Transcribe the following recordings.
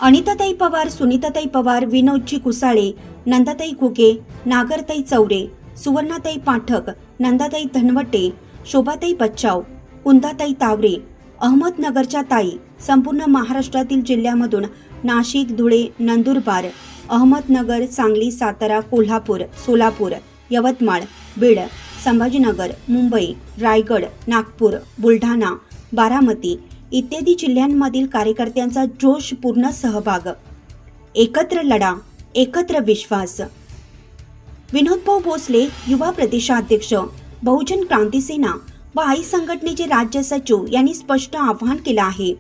अनिताताई पवार, सुनीताताई पवार, विनोदजी कुसाळे, नंदाताई घुगे, नागरताई चौरे, सुवर्णाताई पाठक, नंदाताई धनवटे, शोभाताई बच्चाव, कुंदाताई तावरे, अहमदनगरच्या ताई, संपूर्ण महाराष्ट्रातील जिल्ह्यामधून नाशिक, धुळे, नंदुरबार, अहमदनगर, सांगली, सातारा, कोल्हापूर, सोलापूर, यवतमाळ, बीड, संभाजीनगर, मुंबई, रायगड, नागपूर, बुलढाणा, बारामती इत्यादी जिल्ह्यांमधील कार्यकर्त्यांचा जोशपूर्ण सहभाग। एकत्र लढा, एकत्र विश्वास। विनोदभाऊ भोसले, युवा प्रदेशाध्यक्ष, बहुजन क्रांती सेना व आई संघटनेचे राज्य सचिव यांनी स्पष्ट आवाहन केलं आहे।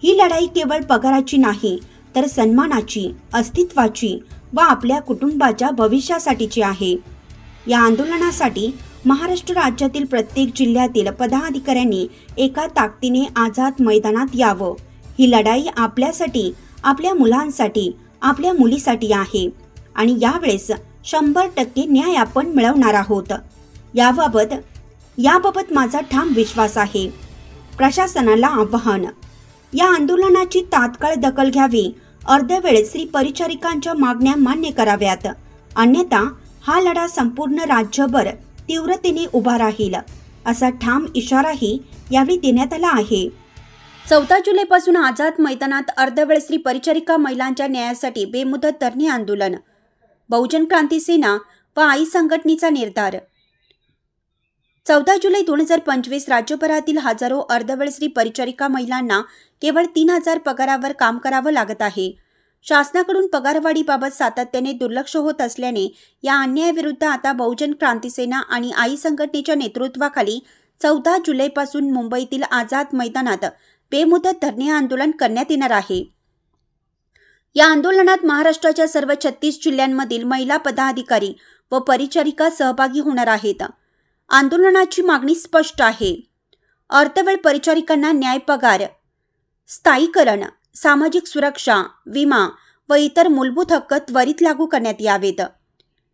ही लढाई केवळ पगाराची नाही, तर सन्मानाची, अस्तित्वाची व आपल्या कुटुंबाच्या भविष्यासाठीची आहे। या आंदोलनासाठी महाराष्ट्र राज्यातील प्रत्येक जिल्ह्यातील पदाधिकाऱ्यांनी एका ताकदीने आझाद मैदानात यावं। ही लढाई आपल्यासाठी, आपल्या मुलांसाठी, आपल्या मुलीसाठी आहे आणि यावेळेस 100% न्याय आपण मिळवणार आहोत। याबाबत माझा ठाम विश्वास आहे। प्रशासनाला आवाहन, या आंदोलनाची तात्काळ दखल घ्यावी। अर्धवेळ स्त्री परिचारिकांच्या मागण्या मान्य कराव्यात, अन्यथा हा लढा संपूर्ण राज्यभर तीव्रतेने उभा राहील, असा ठाम इशाराही यावेळी देण्यात आला आहे। 14 जुलैपासून आझाद मैदानात अर्धवेळ स्त्री परिचारिका महिलांच्या न्यायासाठी बेमुदत धरणे आंदोलन। बहुजन क्रांती सेना व आई संघटनेचा निर्धार। 14 जुलै 2025 राज्यभरातील हजारो अर्धवेळ स्त्री परिचारिका महिलांना केवळ 3000 पगारावर काम करावं लागत आहे। शासनाकडून पगारवाढीबाबत सातत्याने दुर्लक्ष होत असल्याने या अन्यायाविरुद्ध आता बहुजन क्रांती सेना आणि आई संघटनेच्या नेतृत्वाखाली 14 जुलैपासून मुंबईतील आझाद मैदानात बेमुदत धरणे आंदोलन करण्यात येणार आहे। या आंदोलनात महाराष्ट्राच्या सर्व 36 जिल्ह्यांमधील महिला पदाधिकारी व परिचारिका सहभागी होणार आहेत। आंदोलनाची मागणी स्पष्ट आहे। अर्धवेळ परिचारिकांना न्याय, पगार, स्थायीकरण, सामाजिक सुरक्षा, विमा व इतर मूलभूत हक्क त्वरित लागू करण्यात यावेत।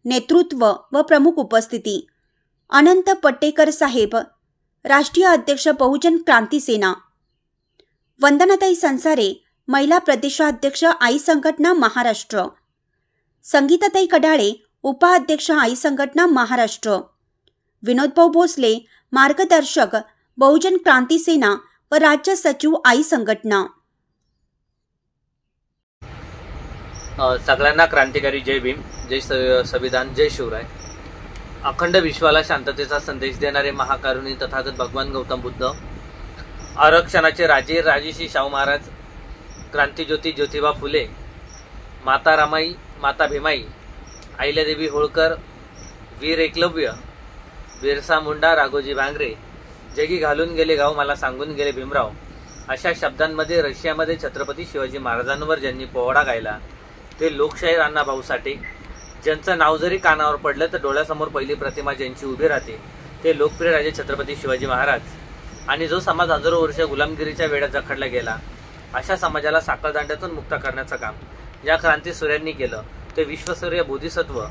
नेतृत्व व प्रमुख उपस्थिती: अनंत पट्टेकर साहेब, राष्ट्रीय अध्यक्ष, बहुजन क्रांती सेना; वंदनाताई संसारे, महिला प्रदेशाध्यक्ष, आई संघटना महाराष्ट्र; संगीताताई कडाळे, उपाध्यक्ष, आई संघटना महाराष्ट्र; विनोदभाऊ भोसले, मार्गदर्शक, बहुजन क्रांती सेना व राज्य सचिव, आई संघटना। सगळ्यांना क्रांतिकारी जय भीम, जय संविधान, जय शिवराय। अखंड विश्वाला शांततेचा संदेश देणारे महाकारुणी तथागत भगवान गौतम बुद्ध, आरक्षणाचे राजे राजर्षी शाहू महाराज, क्रांतिज्योती ज्योतिबा फुले, माता रामाई, माता भीमाई, अहिल्यादेवी होळकर, वीर एकलव्य, बिरसा मुंडा, राघोजी भांगरे, जगी घालून गेले गाव मला सांगून गेले भीमराव, अशा शब्दांमध्ये रशियामध्ये छत्रपती शिवाजी महाराजांवर ज्यांनी पोवाडा गायला ते लोकशाहीर अण्णाभाऊ साठे, ज्यांचं नाव जरी कानावर पडलं तर डोळ्यासमोर पहिली प्रतिमा ज्यांची उभी राहते ते लोकप्रिय राजे छत्रपती शिवाजी महाराज। आणि जो समाज हजारो वर्ष गुलामगिरीच्या वेड्यात जखडला गेला, अशा समाजाला साखळदांड्यातून मुक्त करण्याचं काम या क्रांती सूर्यांनी केलं। ते विश्वसूर्य बोधिसत्व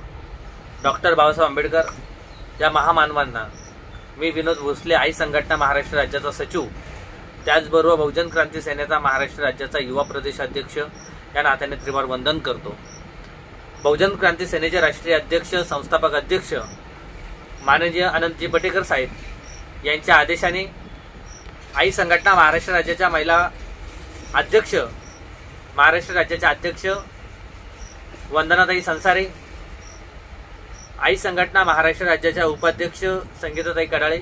डॉक्टर बाबासाहेब आंबेडकर या महामानवांना मी विनोद भोसले, आई संघटना महाराष्ट्र राज्याचा सचिव, त्याचबरोबर बहुजन क्रांती सेनेचा महाराष्ट्र राज्याचा युवा प्रदेशाध्यक्ष या नात्याने त्रिवार वंदन करतो। बहुजन क्रांती सेनेचे राष्ट्रीय अध्यक्ष, संस्थापक अध्यक्ष माननीय अनंतजी पटेकर साहेब यांच्या आदेशाने आई संघटना महाराष्ट्र राज्याच्या महिला अध्यक्ष, महाराष्ट्र राज्याच्या अध्यक्ष वंदनाताई संसारे, आई संघटना महाराष्ट्र राज्याच्या उपाध्यक्ष संगीताताई कडाळे,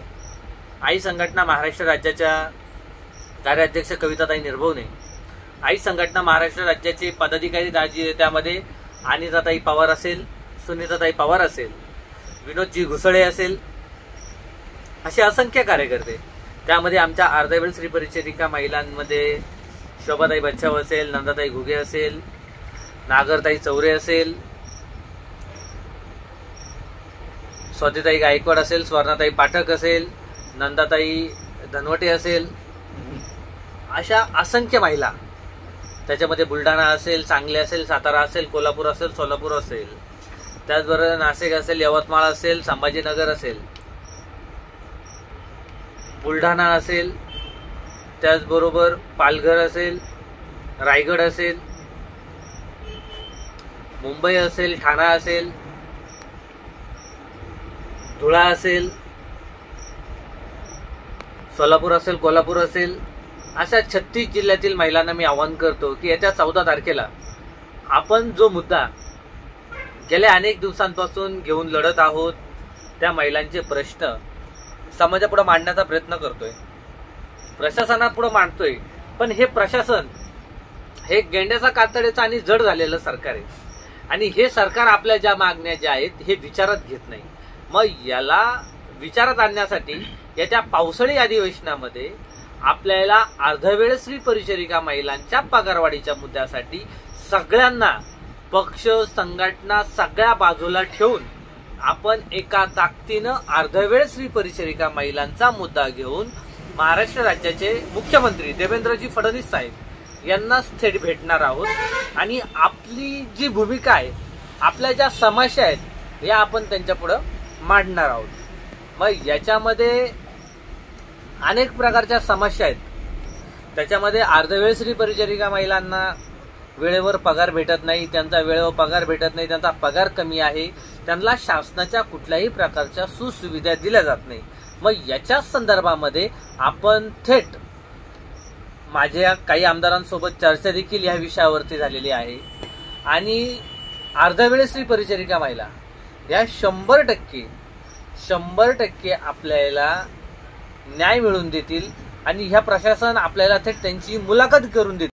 आई संघटना महाराष्ट्र राज्याच्या कार्याध्यक्ष कविताताई निर्भवने, आई संघटना महाराष्ट्र राज्याचे पदाधिकारी त्यामध्ये अनिताताई पवार असेल, सुनीताताई पवार असेल, विनोदजी घुसळे असेल, असे असंख्य कार्यकर्ते। त्यामध्ये आमच्या अर्धवेळ स्त्री परिचारिका महिलांमध्ये शोभाताई बच्चाव असेल, नंदाताई घुगे असेल, नागरताई चौरे असेल, स्वातीताई गायकवाड असेल, स्वर्णाताई पाठक असेल, नंदाताई धनवटे असेल, अशा असंख्य महिला। त्याच्यामध्ये बुलढाणा असेल, सांगली असेल, सातारा असेल, कोल्हापूर असेल, सोलापूर असेल, त्याचबरोबर नाशिक असेल, यवतमाळ असेल, संभाजीनगर असेल, बुलढाणा असेल, त्याचबरोबर पालघर असेल, रायगड असेल, मुंबई असेल, ठाणा असेल, धुळा असेल, सोलापूर असेल, कोल्हापूर असेल, अशा 36 जिल्ह्यातील महिलांना मी आवाहन करतो की येत्या 14 तारखेला आपण जो मुद्दा गेल्या अनेक दिवसांपासून घेऊन लढत आहोत, त्या महिलांचे प्रश्न समाजापुढे मांडण्याचा प्रयत्न करतोय, प्रशासनापुढे मांडतोय. पण हे प्रशासन हे गेंड्याचा कातडीचं आणि जड झालेलं सरकार आहे आणि हे सरकार आपल्या ज्या मागण्या ज्या आहेत हे विचारात घेत नाही. मग याला विचारात आणण्यासाठी येत्या पावसाळी अधिवेशनामध्ये आपल्याला अर्धवेळ स्त्री परिचारिका महिलांच्या पगारवाढीच्या मुद्द्यासाठी सगळ्यांना, पक्ष, संघटना सगळ्या बाजूला ठेवून आपण एका ताकदीनं अर्धवेळ स्त्री परिचारिका महिलांचा मुद्दा घेऊन महाराष्ट्र राज्याचे मुख्यमंत्री देवेंद्रजी फडणवीस साहेब यांना थेट भेटणार आहोत आणि आपली जी भूमिका आहे, आपल्या ज्या समस्या आहेत या आपण त्यांच्या पुढे मांडणार आहोत. मग याच्यामध्ये अनेक प्रकारच्या समस्या आहेत. त्याच्यामध्ये अर्धवेळ स्त्री परिचारिका महिलांना वेळेवर पगार भेटत नाही, त्यांचा वेळेवर पगार भेटत नाही, त्यांचा पगार कमी आहे, त्यांना शासनाच्या कुठल्याही प्रकारच्या सुसुविधा दिल्या जात नाही. मग याच्या संदर्भामध्ये आपण थेट माझ्या काही आमदारांसोबत चर्चा देखील या विषयावरती झालेली आहे आणि अर्धवेळ स्त्री परिचारिका महिला या 100% आपल्याला न्याय मिळवून देतील आणि ह्या प्रशासन आपल्याला थेट त्यांची मुलाखत करून देतील.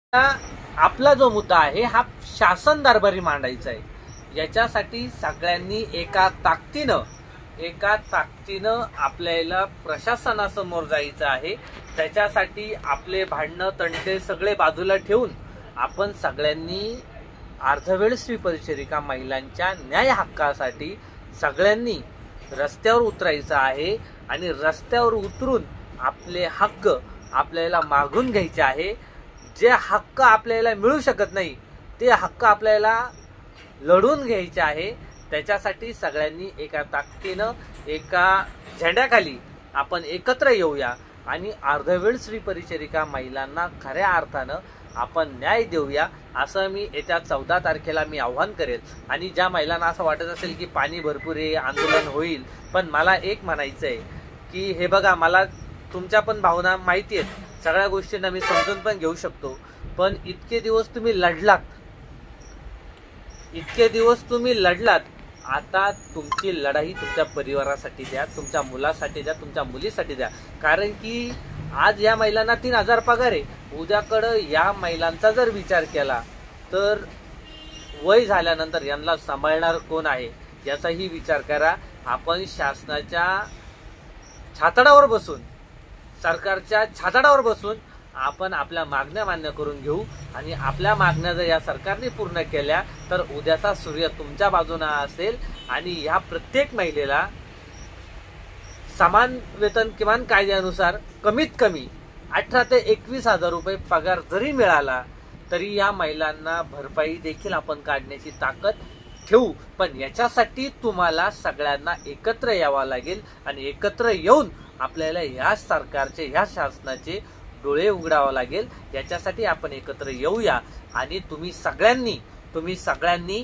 आपला जो मुद्दा आहे हा शासन दरबारी मांडायचा आहे. याच्यासाठी सगळ्यांनी एका ताकदीनं आपल्याला प्रशासनासमोर जायचं आहे. त्याच्यासाठी आपले भांडणं तंटे सगळे बाजूला ठेवून आपण सगळ्यांनी अर्धवेळ स्त्री परिचारिका महिलांच्या न्याय हक्कासाठी सगळ्यांनी रस्त्यावर उतरायचं आहे आणि रस्त्यावर उतरून आपले हक्क आपल्याला मागून घ्यायचे आहे. जे हक्क आपल्याला मिळू शकत नाही ते हक्क आपल्याला लढून घ्यायचे आहे. त्याच्यासाठी सगळ्यांनी एका ताकदीनं एका झेंड्याखाली आपण एकत्र येऊया आणि अर्धवेळ स्त्री परिचारिका महिलांना खऱ्या अर्थानं आपण न्याय देऊया, असं मी येत्या 14 तारखेला मी आव्हान करेल. आणि ज्या महिलांना असं वाटत असेल की पाणी भरपूर आहे, आंदोलन होईल, पण मला एक म्हणायचं आहे की हे बघा, मला तुमच्या पण भावना माहिती आहेत, सगळ्या गोष्टींना मी समजून पण घेऊ शकतो. पण इतके दिवस तुम्ही लढलात, आता तुमची लढाई तुमच्या परिवारासाठी द्या, तुमच्या मुलासाठी द्या, तुमच्या मुलीसाठी द्या. कारण की आज या महिलांना 3000 पगार आहे. उद्याकडं या महिलांचा जर विचार केला तर वय झाल्यानंतर यांना सांभाळणार कोण आहे याचाही विचार करा. आपण शासनाच्या छातडावर बसून, सरकारच्या छातडावर बसून आपण आपल्या मागण्या मान्य करून घेऊ आणि आपल्या मागण्या जर या सरकारने पूर्ण केल्या तर उद्याचा सूर्य तुमच्या बाजूने असेल आणि ह्या प्रत्येक महिलेला समान वेतन किमान कायद्यानुसार कमीत कमी 18 ते 21 हजार रुपये पगार जरी मिळाला तरी या महिलांना भरपाई देखील आपण काढण्याची ताकद ठेवू. पण याच्यासाठी तुम्हाला सगळ्यांना एकत्र यावं लागेल आणि एकत्र येऊन आपल्याला ह्या सरकारचे, ह्या शासनाचे डोळे उघडावं लागेल. याच्यासाठी आपण एकत्र येऊया आणि तुम्ही सगळ्यांनी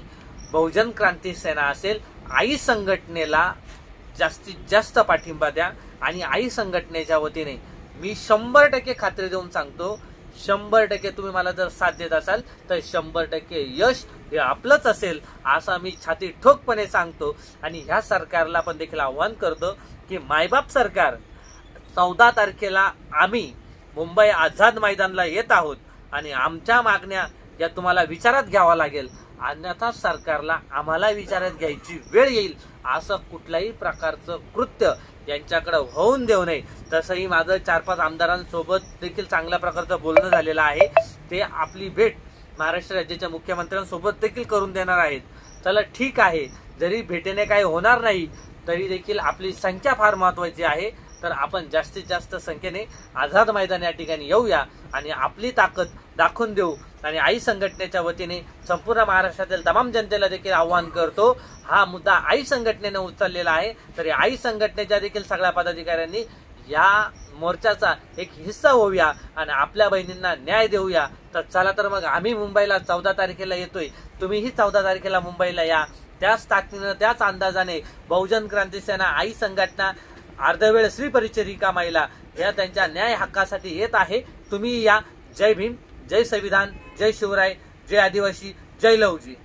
बहुजन क्रांती सेना असेल, आई संघटनेला जास्तीत जास्त पाठिंबा द्या. आणि आई संघटनेच्या वतीने मी 100% खात्री देऊन सांगतो, 100% तुम्ही मला जर साथ देत असाल तर 100% यश हे आपलंच असेल, असं मी छाती ठोकपणे सांगतो. आणि ह्या सरकारला पण देखील आव्हान करतो की मायबाप सरकार, 14 तारखेला आम्ही मुंबई आझाद मैदानला येत आहोत आणि आमच्या मागण्या या तुम्हाला विचारात घ्यावा लागेल, अन्यथा सरकारला आम्हाला विचारात घ्यायची वेळ येईल. असं कुठल्याही प्रकारचं कृत्य यांच्याकडे होऊन देऊ नये. तसंही माझं 4-5 आमदारांसोबत देखील चांगल्या प्रकारचं बोलणं झालेलं आहे. ते आपली भेट महाराष्ट्र राज्याच्या मुख्यमंत्र्यांसोबत देखील करून देणार आहेत. चला ठीक आहे, जरी भेटीने काही होणार नाही तरी देखील आपली संख्या फार महत्वाची आहे. तर आपण जास्तीत जास्त संख्येने आझाद मैदान या ठिकाणी येऊया आणि आपली ताकद दाखवून देऊ. आणि आई संघटनेच्या वतीने संपूर्ण महाराष्ट्रातील तमाम जनतेला देखील आव्हान करतो, हा मुद्दा आई संघटनेने उचललेला आहे, तर आई संघटनेच्या देखील सगळ्या पदाधिकाऱ्यांनी या मोर्चाचा एक हिस्सा होऊया आणि आपल्या बहिणींना न्याय देऊया। तर चला तर मग आम्ही मुंबईला 14 तारखेला येतोय, तुम्हीही 14 तारखेला मुंबईला या। त्याच ताकदीनं त्याच अंदाजाने बहुजन क्रांती सेना आई संघटना अर्धवेळ श्री परिचारिका महिला या त्यांच्या न्याय हक्कासाठी येत आहे। तुम्ही या। जय भीम, जय संविधान, जय शिवराय, जय आदिवासी, जय लहुजी।